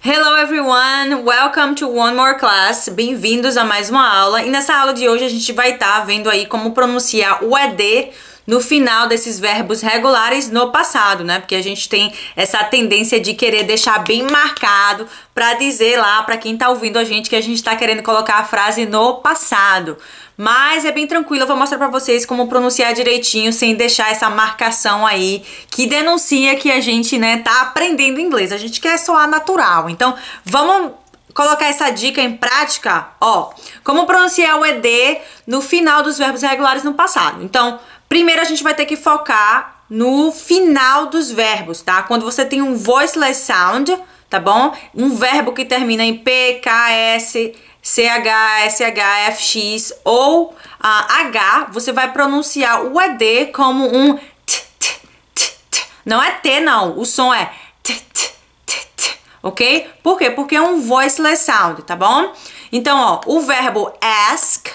Hello everyone, welcome to one more class, bem-vindos a mais uma aula. E nessa aula de hoje a gente vai estar vendo aí como pronunciar o ED no final desses verbos regulares no passado, né? Porque a gente tem essa tendência de querer deixar bem marcado pra dizer lá pra quem tá ouvindo a gente que a gente tá querendo colocar a frase no passado. Mas é bem tranquilo, eu vou mostrar pra vocês como pronunciar direitinho sem deixar essa marcação aí que denuncia que a gente, né, tá aprendendo inglês. A gente quer soar natural. Então, vamos colocar essa dica em prática, ó. Como pronunciar o ED no final dos verbos regulares no passado. Então, primeiro a gente vai ter que focar no final dos verbos, tá? Quando você tem um voiceless sound, tá bom? Um verbo que termina em P, K, S, CH, SH, FX ou H, você vai pronunciar o ED como um t, t, t, t. Não é T, não. O som é t, t, t, t, ok? Por quê? Porque é um voiceless sound, tá bom? Então, ó, o verbo ask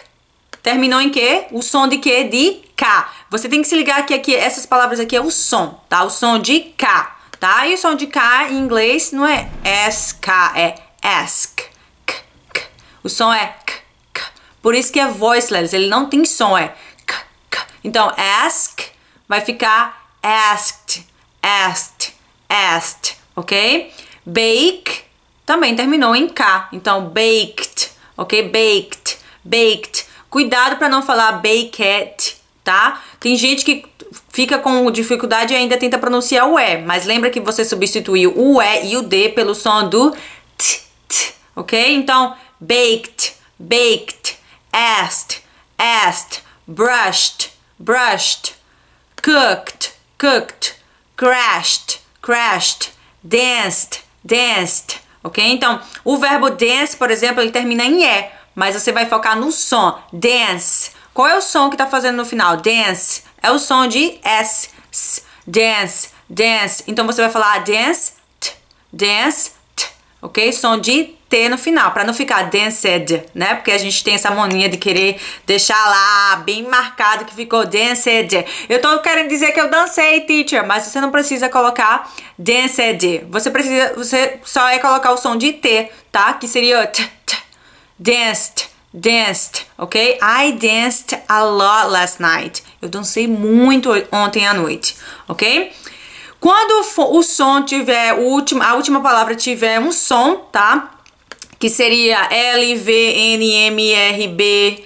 terminou em quê? O som de quê? De K. Você tem que se ligar que aqui, essas palavras aqui é o som, tá? O som de K, tá? E o som de K em inglês não é SK, é ask. O som é k, k. Por isso que é voiceless, ele não tem som, é k, k. Então, ask vai ficar asked, asked, asked, ok? Bake também terminou em K, então baked, ok? Baked, baked. Cuidado para não falar baked, tá? Tem gente que fica com dificuldade e ainda tenta pronunciar o E, mas lembra que você substituiu o E e o D pelo som do t, t, ok? Então, baked, baked, asked, asked, brushed, brushed, cooked, cooked, crashed, crashed, danced, danced, ok? Então, o verbo dance, por exemplo, ele termina em E, mas você vai focar no som, dance. Qual é o som que tá fazendo no final? Dance. É o som de S, S, dance, dance. Então, você vai falar dance, t, dance, t, ok? Som de T no final, para não ficar danced, né? Porque a gente tem essa mania de querer deixar lá bem marcado que ficou danced. Eu tô querendo dizer que eu dancei, teacher, mas você não precisa colocar danced. Você só é colocar o som de T, tá? Que seria t, t, danced, danced, ok? I danced a lot last night. Eu dancei muito ontem à noite, ok? Quando o som tiver, a última palavra tiver um som, tá? Que seria L, V, N, M, R, B.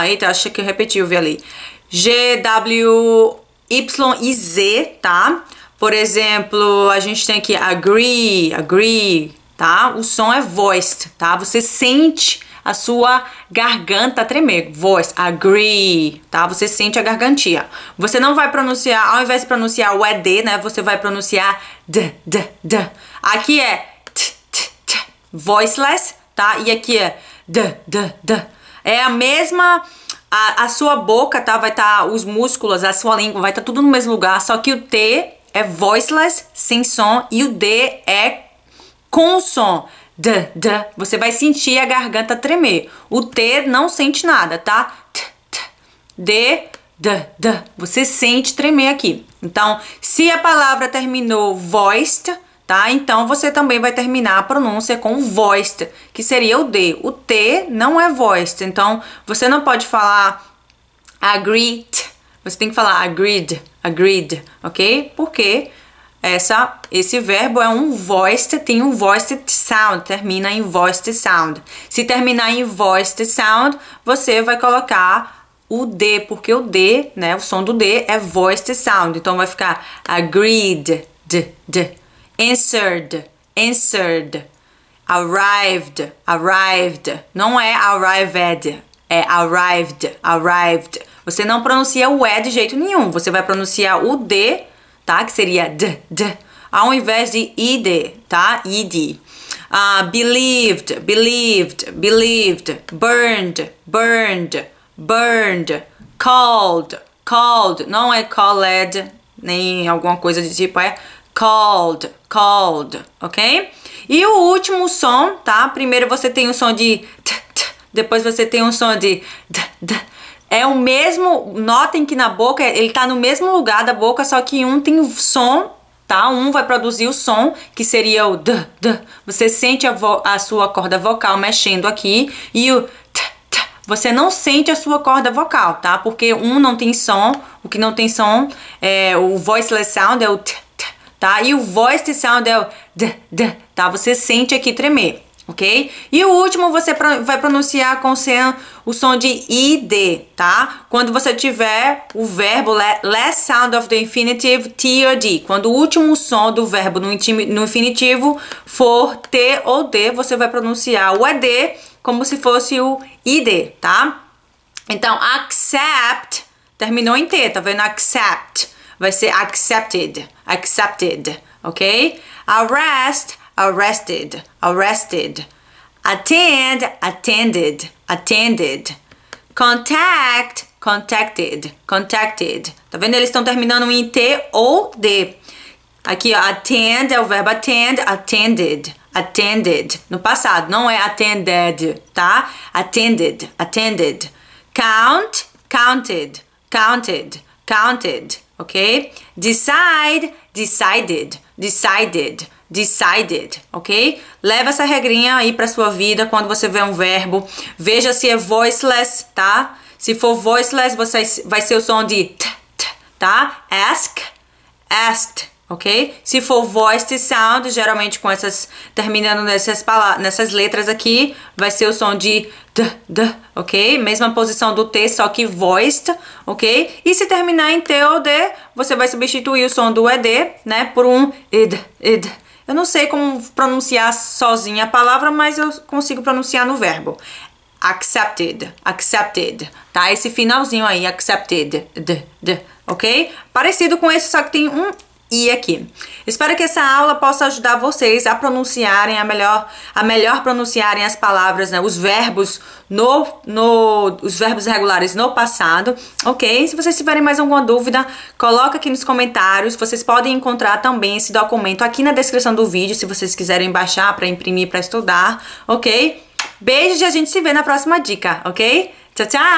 Eita, acho que eu repeti o V ali. G, W, Y e Z, tá? Por exemplo, a gente tem aqui agree, agree, tá? O som é voiced, tá? Você sente a sua garganta tremer. Voice, agree, tá? Você sente a gargantia. Você não vai pronunciar, ao invés de pronunciar o ED, né? Você vai pronunciar D, D, D. Aqui é t, t, t, voiceless, tá? E aqui é D, D, D. É a mesma, a sua boca, tá? Vai estar os músculos, a sua língua, vai estar tudo no mesmo lugar, só que o T é voiceless, sem som, e o D é com som. D, D. Você vai sentir a garganta tremer. O T não sente nada, tá? T, T. D, D, D. Você sente tremer aqui. Então, se a palavra terminou voiced, tá? Então, você também vai terminar a pronúncia com voiced, que seria o D. O T não é voiced. Então, você não pode falar agreed. Você tem que falar agreed, agreed, ok? Porque esse verbo é um voiced, tem um voiced sound, termina em voiced sound. Se terminar em voiced sound, você vai colocar o D, porque o D, né, o som do D é voiced sound. Então vai ficar agreed, d, d. Answered, answered. Arrived, arrived. Não é arrived, é arrived, arrived. Você não pronuncia o E de jeito nenhum. Você vai pronunciar o D, tá? Que seria D, D, ao invés de ID, tá? ID. Believed, believed, believed. Burned, burned, burned. Called, called. Não é called, nem alguma coisa de tipo, é called, called, ok? E o último som, tá? Primeiro você tem o som de t, t, depois você tem o som de d, d. É o mesmo, notem que na boca, ele tá no mesmo lugar da boca, só que um tem som tá? Um vai produzir o som, que seria o d, d. Você sente a sua corda vocal mexendo aqui. E o t, t, você não sente a sua corda vocal, tá? Porque um não tem som, o que não tem som é o voiceless sound, é o t, t, tá? E o voiced sound é o d, d, tá? Você sente aqui tremer, ok? E o último você vai pronunciar com o som de id, tá? Quando você tiver o verbo last sound of the infinitive T or D. Quando o último som do verbo no infinitivo for T ou D, você vai pronunciar o ed como se fosse o id, tá? Então, accept terminou em T, tá vendo? Accept vai ser accepted, accepted, ok? Arrest, arrested, arrested. Attend, attended, attended. Contact, contacted, contacted. Tá vendo? Eles estão terminando em T ou D. Aqui, ó, attend é o verbo attend, attended, attended. No passado, não é attended, tá? Attended, attended. Count, counted, counted, counted, ok? Decide, decided, decided. Decided, ok? Leva essa regrinha aí pra sua vida quando você vê um verbo. Veja se é voiceless, tá? Se for voiceless, vai ser o som de t, t, tá? Ask, asked, ok? Se for voiced sound, geralmente com essas, terminando nessas letras aqui, vai ser o som de d, d, ok? Mesma posição do T, só que voiced, ok? E se terminar em T ou D, você vai substituir o som do ed, né, por um id, id. Eu não sei como pronunciar sozinha a palavra, mas eu consigo pronunciar no verbo. Accepted, accepted, tá? Esse finalzinho aí, accepted, ok? Parecido com esse, só que tem um I aqui. Espero que essa aula possa ajudar vocês a pronunciarem a melhor pronunciarem as palavras, né? Os verbos os verbos regulares no passado, ok? Se vocês tiverem mais alguma dúvida, coloca aqui nos comentários. Vocês podem encontrar também esse documento aqui na descrição do vídeo, se vocês quiserem baixar para imprimir, para estudar, ok? Beijos e a gente se vê na próxima dica, ok? Tchau, tchau!